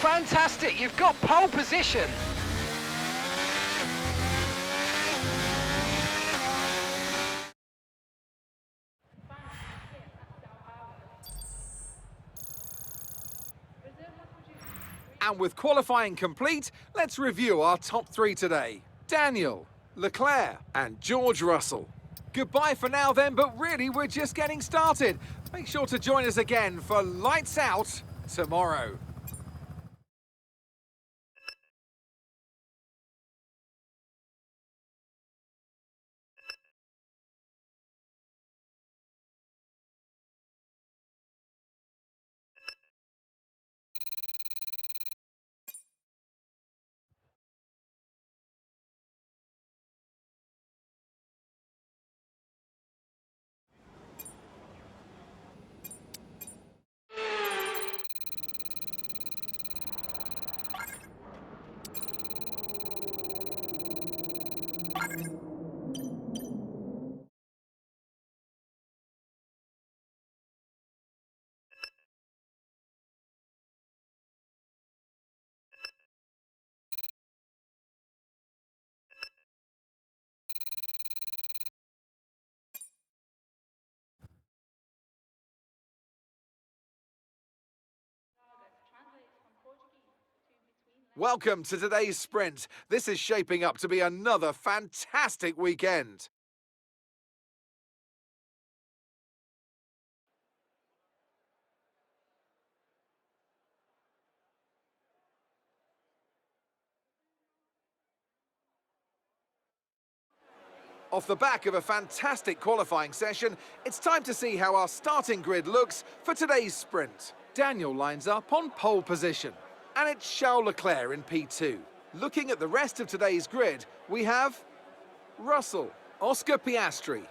fantastic. You've got pole position. And with qualifying complete, let's review our top three today. Daniel, Leclerc, and George Russell. Goodbye for now then, but really we're just getting started. Make sure to join us again for Lights Out tomorrow. Welcome to today's sprint. This is shaping up to be another fantastic weekend. Off the back of a fantastic qualifying session, it's time to see how our starting grid looks for today's sprint. Daniel lines up on pole position, and it's Charles Leclerc in P2. Looking at the rest of today's grid, we have Russell, Oscar Piastri,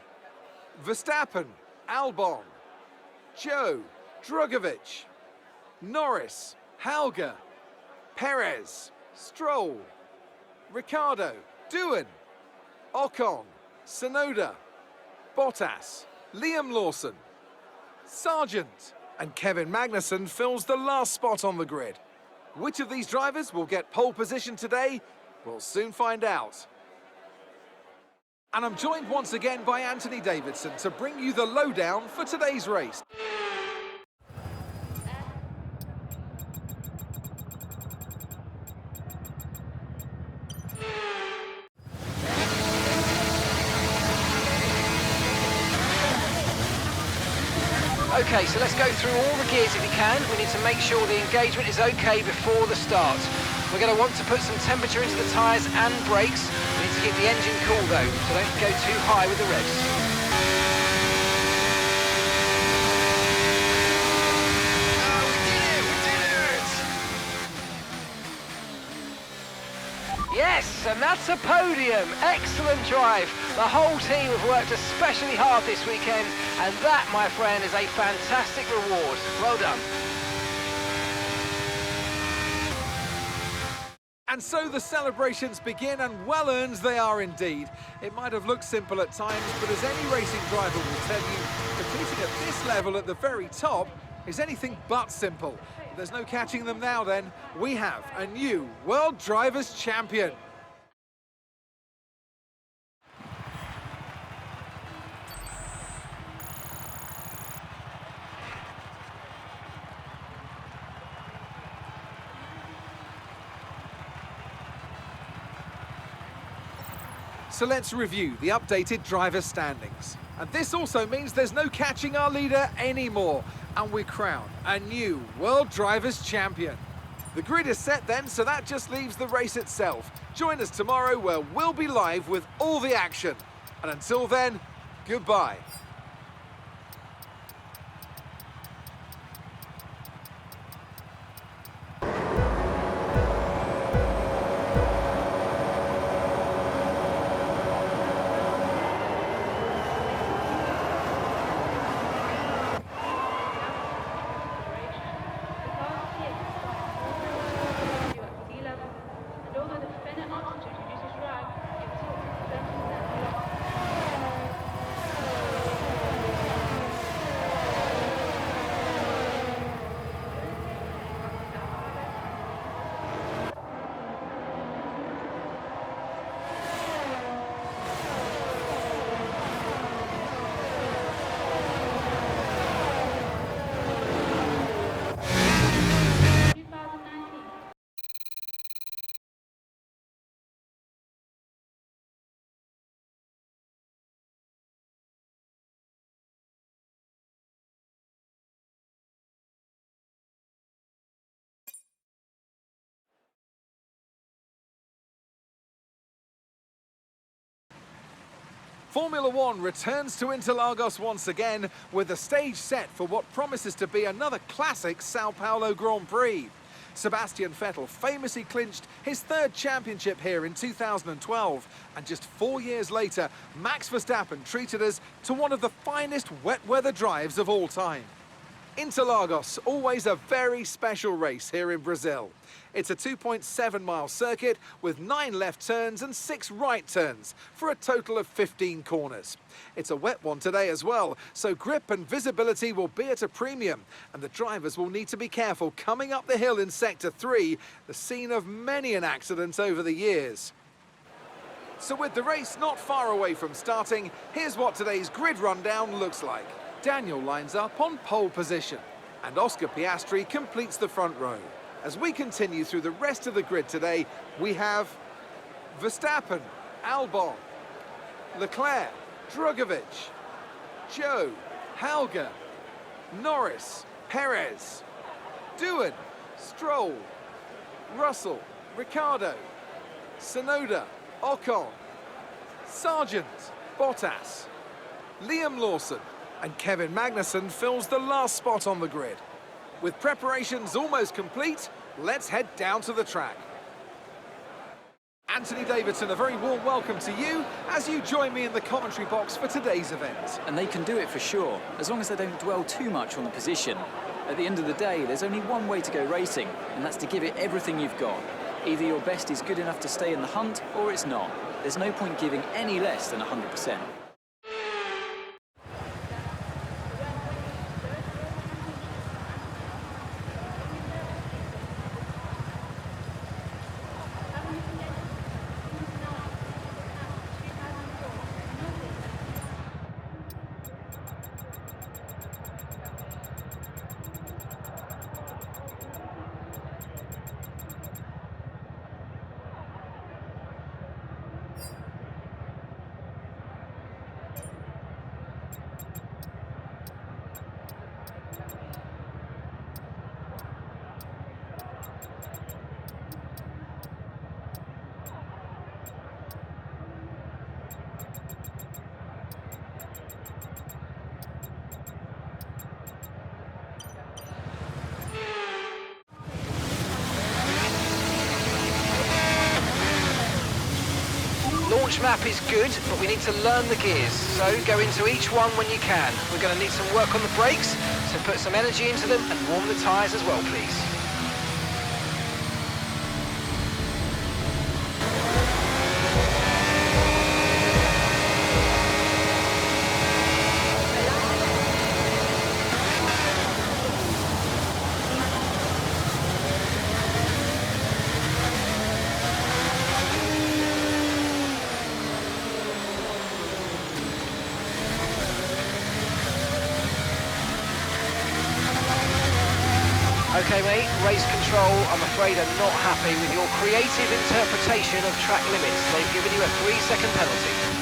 Verstappen, Albon, Joe, Drugovich, Norris, Hauger, Perez, Stroll, Ricciardo, Doohan, Ocon, Tsunoda, Bottas, Liam Lawson, Sargent, and Kevin Magnussen fills the last spot on the grid. Which of these drivers will get pole position today? We'll soon find out. And I'm joined once again by Anthony Davidson to bring you the lowdown for today's race. Okay, so let's go through all the gears if we can. We need to make sure the engagement is okay before the start. We're going to want to put some temperature into the tyres and brakes. We need to keep the engine cool though, so don't go too high with the revs. Yes, and that's a podium. Excellent drive. The whole team have worked especially hard this weekend, and that, my friend, is a fantastic reward. Well done. And so the celebrations begin, and well-earned they are indeed. It might have looked simple at times, but as any racing driver will tell you, competing at this level at the very top is anything but simple. There's no catching them now then. We have a new World Drivers' Champion. So let's review the updated driver standings. And this also means there's no catching our leader anymore. And we crown a new World Drivers' Champion. The grid is set then, so that just leaves the race itself. Join us tomorrow where we'll be live with all the action. And until then, goodbye. Formula One returns to Interlagos once again with the stage set for what promises to be another classic Sao Paulo Grand Prix. Sebastian Vettel famously clinched his third championship here in 2012, and just 4 years later, Max Verstappen treated us to one of the finest wet weather drives of all time. Interlagos, always a very special race here in Brazil. It's a 2.7-mile circuit with 9 left turns and 6 right turns for a total of 15 corners. It's a wet one today as well, so grip and visibility will be at a premium, and the drivers will need to be careful coming up the hill in Sector 3, the scene of many an accident over the years. So with the race not far away from starting, here's what today's grid rundown looks like. Daniel lines up on pole position, and Oscar Piastri completes the front row. As we continue through the rest of the grid today, we have Verstappen, Albon, Leclerc, Drugovich, Joe, Halger, Norris, Perez, Doohan, Stroll, Russell, Ricciardo, Tsunoda, Ocon, Sargent, Bottas, Liam Lawson, and Kevin Magnussen fills the last spot on the grid. With preparations almost complete, let's head down to the track. Anthony Davidson, a very warm welcome to you as you join me in the commentary box for today's event. And they can do it for sure, as long as they don't dwell too much on the position. At the end of the day, there's only one way to go racing, and that's to give it everything you've got. Either your best is good enough to stay in the hunt, or it's not. There's no point giving any less than 100%. Launch map is good, but we need to learn the gears, so go into each one when you can. We're going to need some work on the brakes, so put some energy into them and warm the tyres as well, please. Okay mate, race control, I'm afraid are not happy with your creative interpretation of track limits. They've given you a 3-second penalty.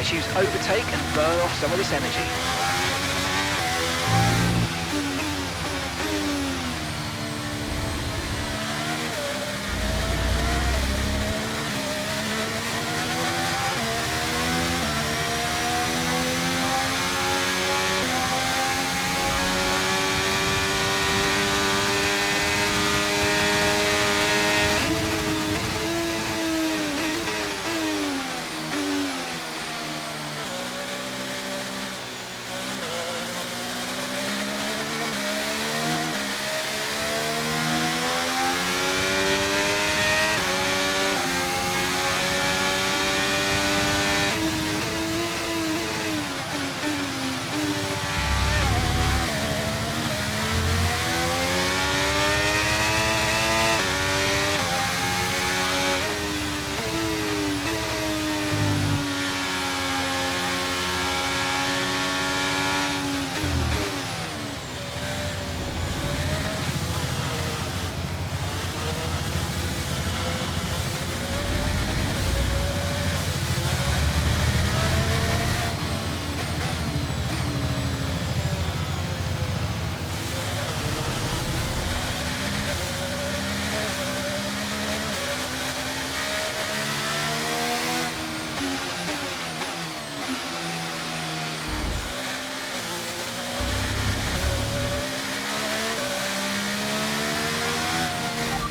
Let's use overtake and burn off some of this energy.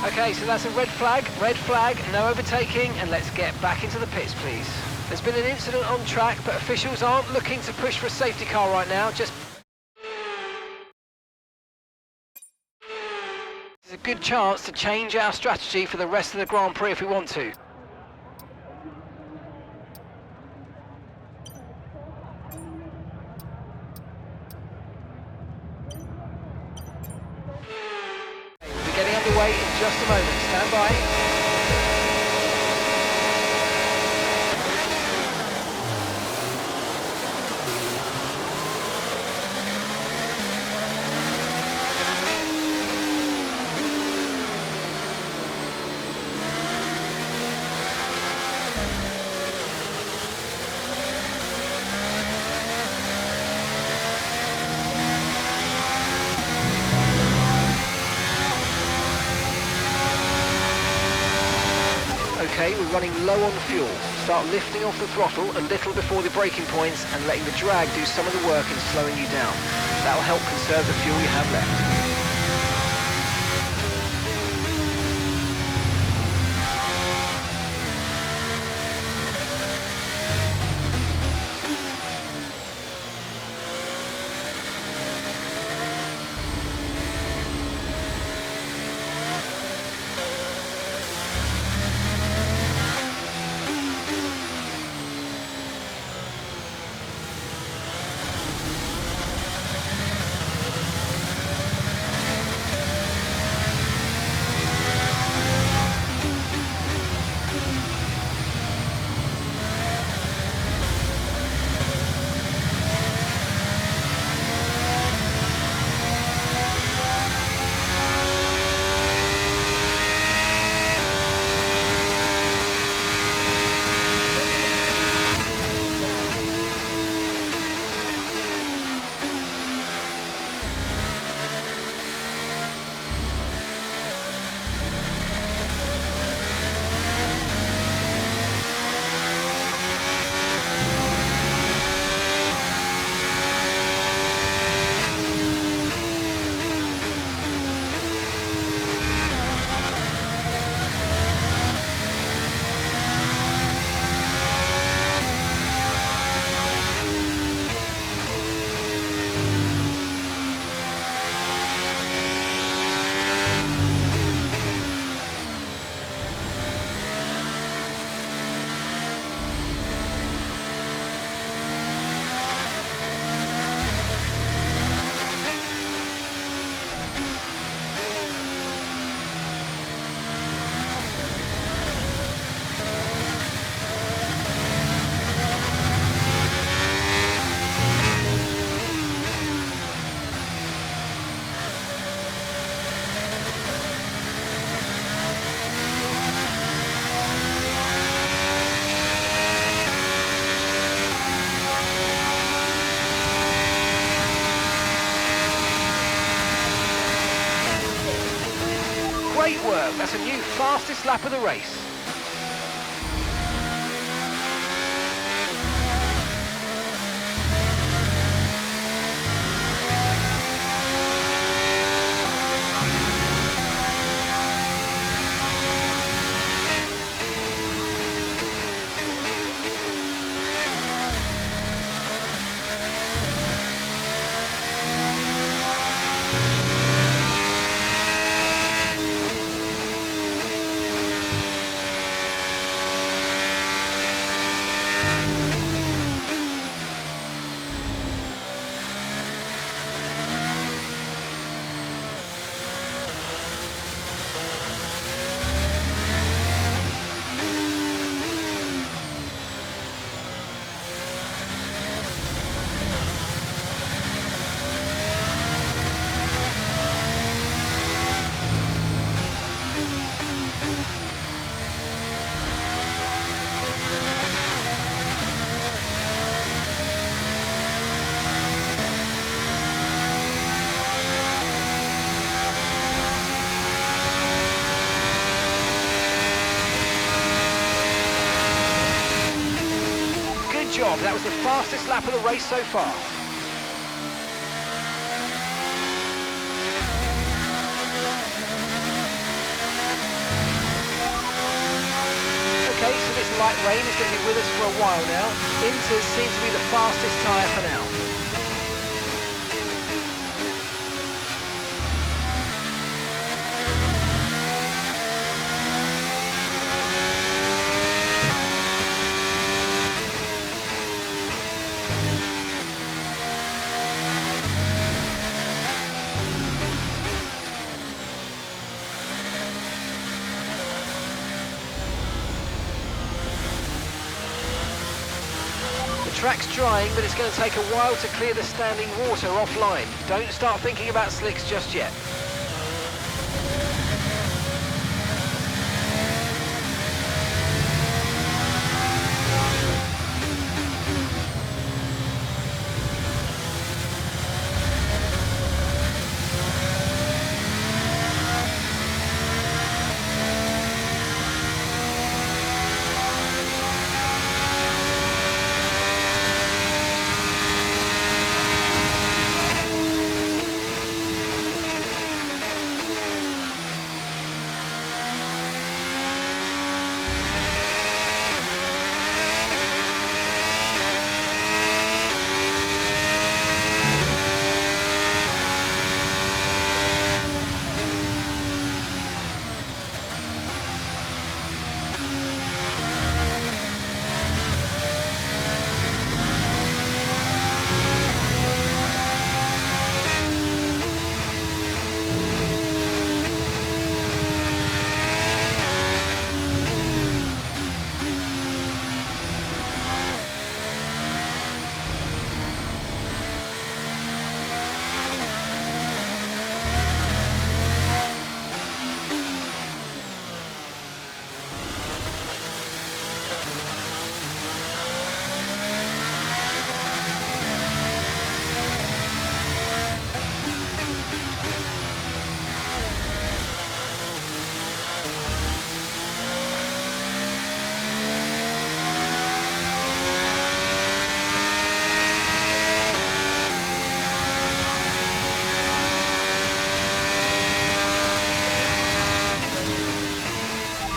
Okay, so that's a red flag, no overtaking, and let's get back into the pits, please. There's been an incident on track, but officials aren't looking to push for a safety car right now, just... There's a good chance to change our strategy for the rest of the Grand Prix if we want to. Getting underway in just a moment. Stand by. Okay, we're running low on fuel. Start lifting off the throttle a little before the braking points and letting the drag do some of the work in slowing you down. That'll help conserve the fuel you have left. Great work. That's a new fastest lap of the race. Job. That was the fastest lap of the race so far. Okay, so this light rain is going to be with us for a while now. Inters seems to be the fastest tyre for now. The track's drying, but it's going to take a while to clear the standing water offline. Don't start thinking about slicks just yet.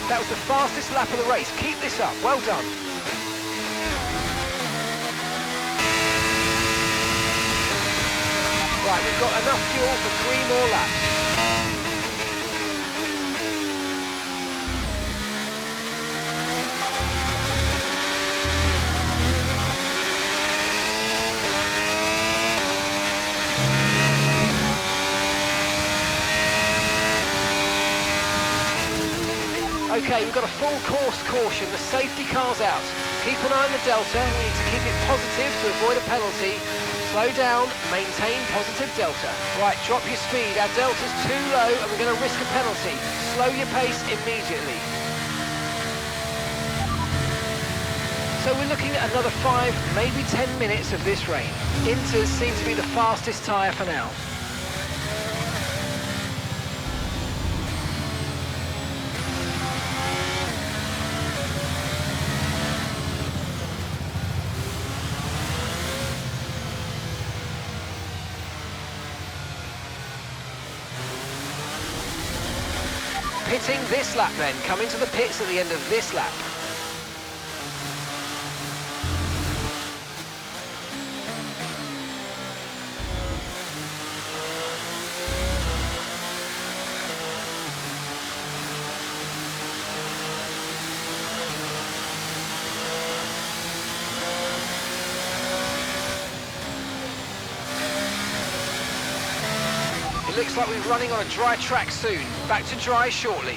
That was the fastest lap of the race. Keep this up. Well done. Right, we've got enough fuel for 3 more laps. Okay, we've got a full course caution. The safety car's out. Keep an eye on the delta. We need to keep it positive to avoid a penalty. Slow down, maintain positive delta. Right, drop your speed. Our delta's too low and we're going to risk a penalty. Slow your pace immediately. So we're looking at another 5, maybe 10 minutes of this rain. Inters seem to be the fastest tyre for now. pitting this lap then, coming to the pits at the end of this lap. It looks like we're running on a dry track soon. Back to dry shortly.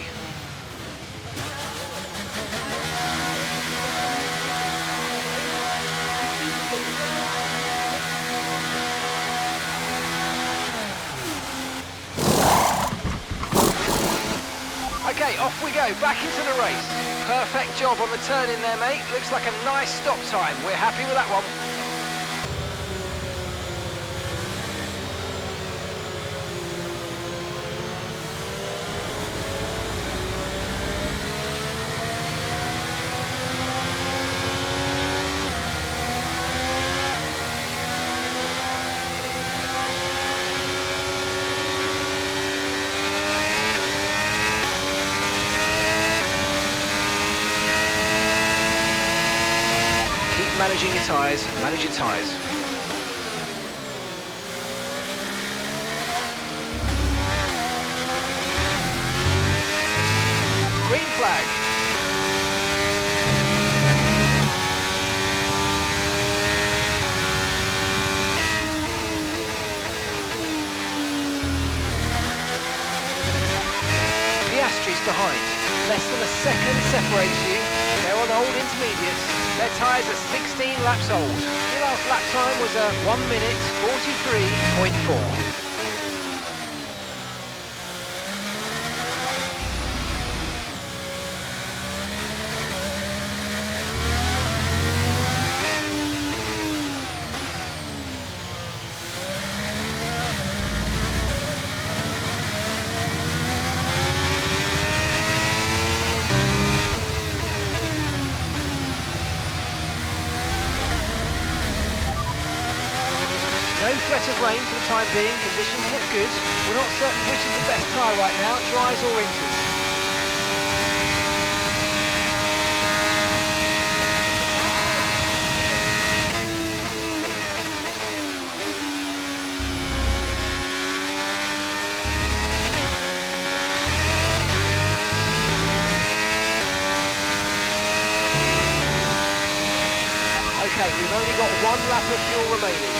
Okay, off we go, back into the race. Perfect job on the turn in there, mate. Looks like a nice stop time. We're happy with that one. Managing your tyres, manage your tyres. Green flag. Piastri's behind. Less than a second separates you. They're on old intermediates. Their tyres are 16 laps old. Your last lap time was a 1 minute 43.4. No threat of rain for the time being, conditions look good. We're not certain which is the best tyre right now, dries or inters. Okay, we've only got 1 lap of fuel remaining.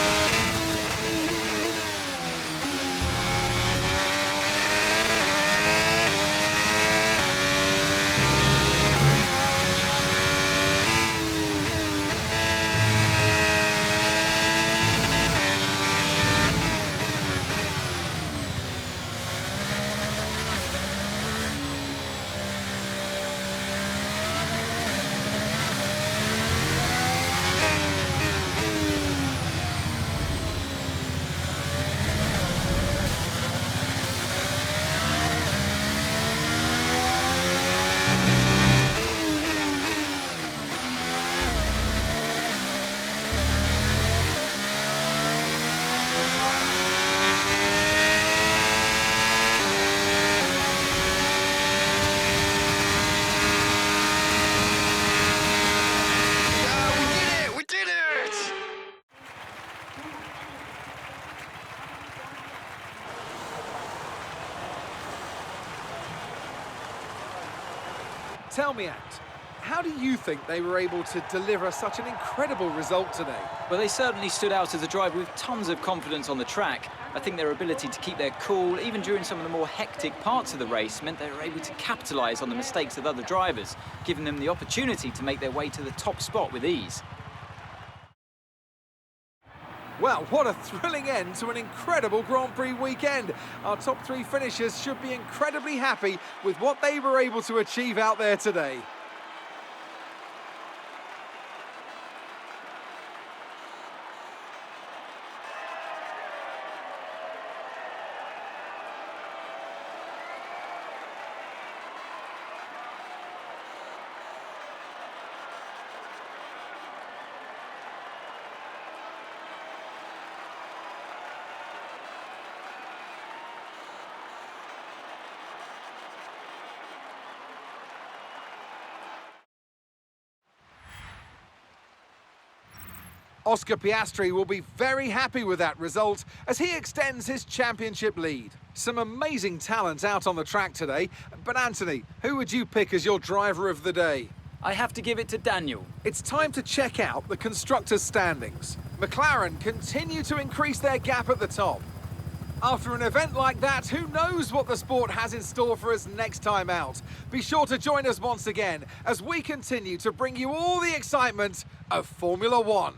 Tell me, Ant, how do you think they were able to deliver such an incredible result today? Well, they certainly stood out as a driver with tons of confidence on the track. I think their ability to keep their cool, even during some of the more hectic parts of the race, meant they were able to capitalise on the mistakes of other drivers, giving them the opportunity to make their way to the top spot with ease. Well, what a thrilling end to an incredible Grand Prix weekend. Our top 3 finishers should be incredibly happy with what they were able to achieve out there today. Oscar Piastri will be very happy with that result as he extends his championship lead. Some amazing talent out on the track today, but Anthony, who would you pick as your driver of the day? I have to give it to Daniel. It's time to check out the constructors' standings. McLaren continue to increase their gap at the top. After an event like that, who knows what the sport has in store for us next time out? Be sure to join us once again as we continue to bring you all the excitement of Formula One.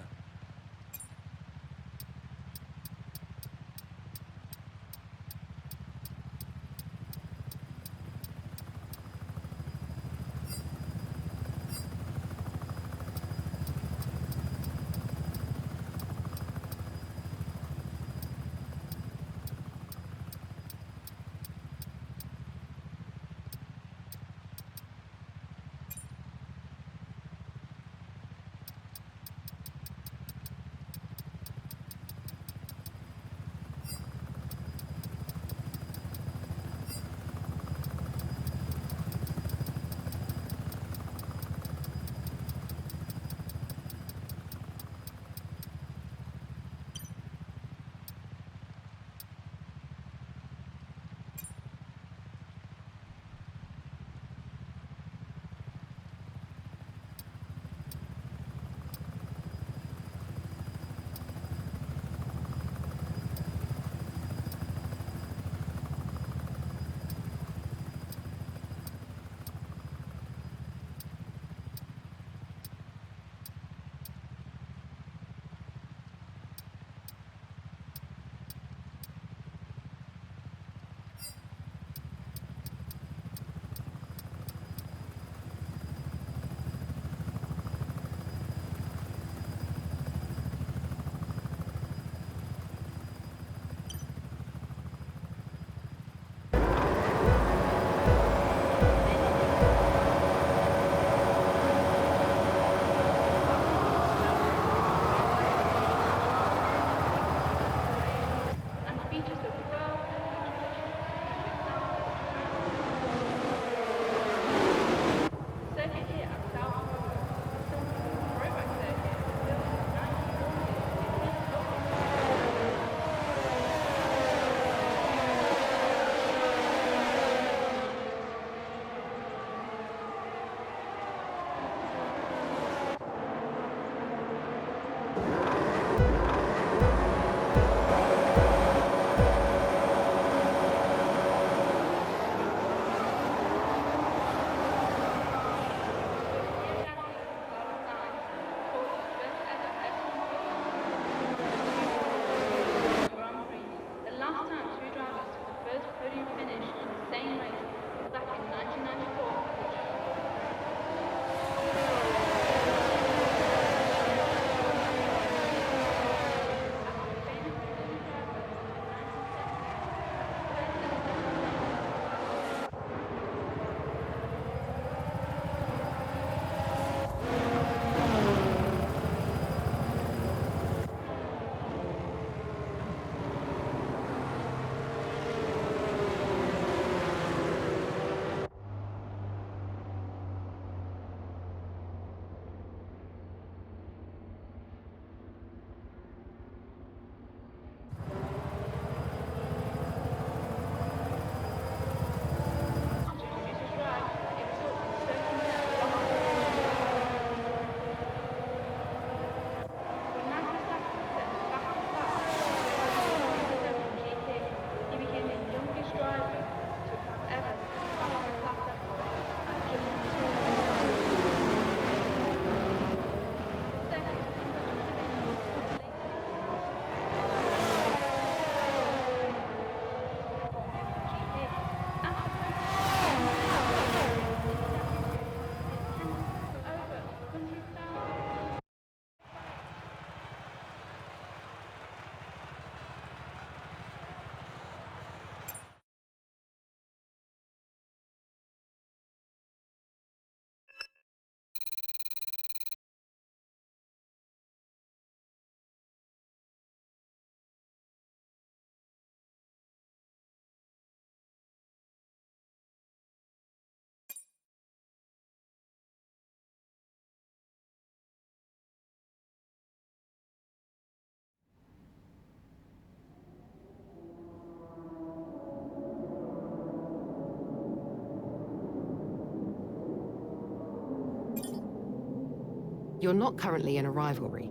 You're not currently in a rivalry.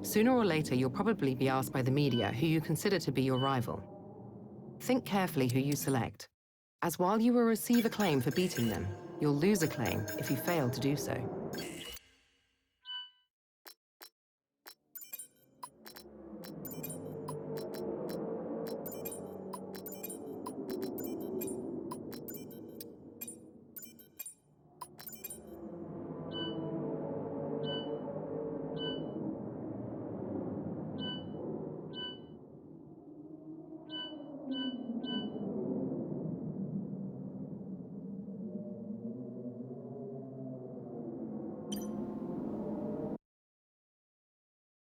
Sooner or later, you'll probably be asked by the media who you consider to be your rival. Think carefully who you select, as while you will receive acclaim for beating them, you'll lose acclaim if you fail to do so.